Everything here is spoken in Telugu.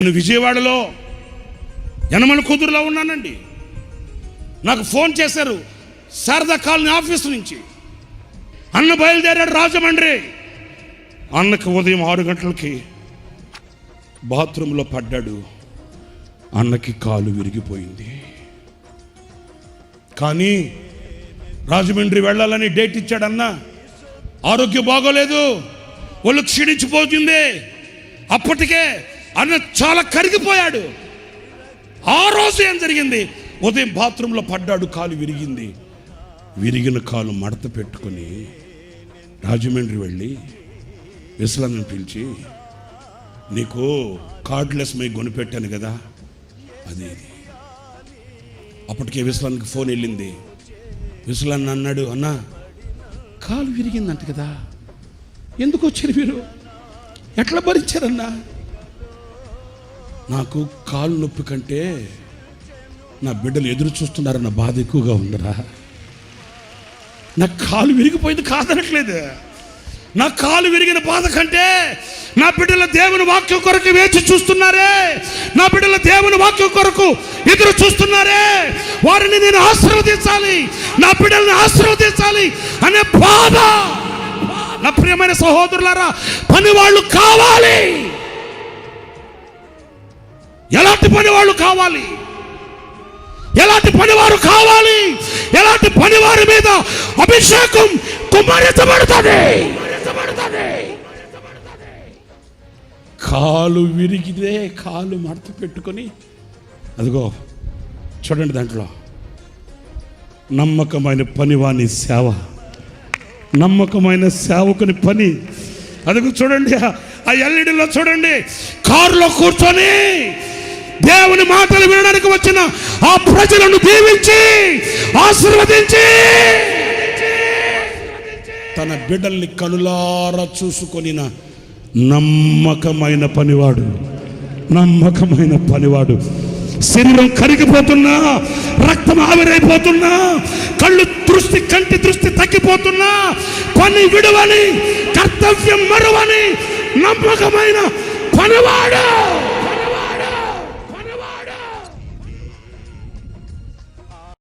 నేను విజయవాడలో యనమల కుదురులో ఉన్నానండి. నాకు ఫోన్ చేశారు శారదా కాలనీ ఆఫీసు నుంచి. అన్న బయలుదేరాడు రాజమండ్రి. అన్నకి ఉదయం 6 గంటలకి బాత్రూంలో పడ్డాడు. అన్నకి కాలు విరిగిపోయింది. కానీ రాజమండ్రి వెళ్ళాలని డేట్ ఇచ్చాడు అన్న. ఆరోగ్యం బాగోలేదు, ఒళ్ళు క్షీణించిపోతుంది. అప్పటికే అన్న చాలా కరిగిపోయాడు. ఆ రోజు ఏం జరిగింది? ఉదయం బాత్రూంలో పడ్డాడు, కాలు విరిగింది. విరిగిన కాలు మడత పెట్టుకొని రాజమండ్రి వెళ్ళి విశ్లాన్ని పిలిచి, నీకు కార్డ్లెస్ మై కొనిపెట్టాను కదా అది. అప్పటికే విశ్లానికి ఫోన్ వెళ్ళింది. విశ్లాన్ని అన్నాడు, అన్నా కాలు విరిగిందంట కదా, ఎందుకు వచ్చారు మీరు, ఎట్లా భరించారన్నా? నాకు కాలు నొప్పి కంటే నా బిడ్డలు ఎదురు చూస్తున్నారన్న బాధ ఎక్కువగా ఉందిరా. నా కాలు విరిగిపోయింది కాదనట్లేదు. నా కాలు విరిగిన బాధ కంటే నా బిడ్డల దేవుని వాక్యం కొరకు వేచి చూస్తున్నారే, నా బిడ్డల దేవుని వాక్యం కొరకు ఎదురు చూస్తున్నారే, వారిని నేను ఆశీర్వదించాలి, నా బిడ్డల్ని ఆశీర్వదించాలి అనే బాధ. నా ప్రియమైన సహోదరులారా, పని వాళ్ళు కావాలి. ఎలాంటి పని వాళ్ళు కావాలి? ఎలాంటి పనివారు కావాలి? ఎలాంటి పనివారి మీద అభిషేకం కుమ్మరించబడుతుంది? కాలు విరిగితే కాలు మడత పెట్టుకొని, అదిగో చూడండి, దాంట్లో నమ్మకమైన పనివాని సేవ, నమ్మకమైన సేవకుని పని. అదిగో చూడండి, ఆ ఎల్ఈడిలో చూడండి, కారులో కూర్చొని దేవుని మాటలు వినడానికి వచ్చిన ఆ ప్రజలను దీవించి ఆశీర్వదించి తన బిడ్డల్ని కనులారా చూసుకొనిన నమ్మకమైన పనివాడు, నమ్మకమైన పనివాడు. శరీరం కరిగిపోతున్నా, రక్తం ఆవిరైపోతున్నా, కంటి దృష్టి తగ్గిపోతున్నా, పని విడువని, కర్తవ్యం మరువని నమ్మకమైన పనివాడు.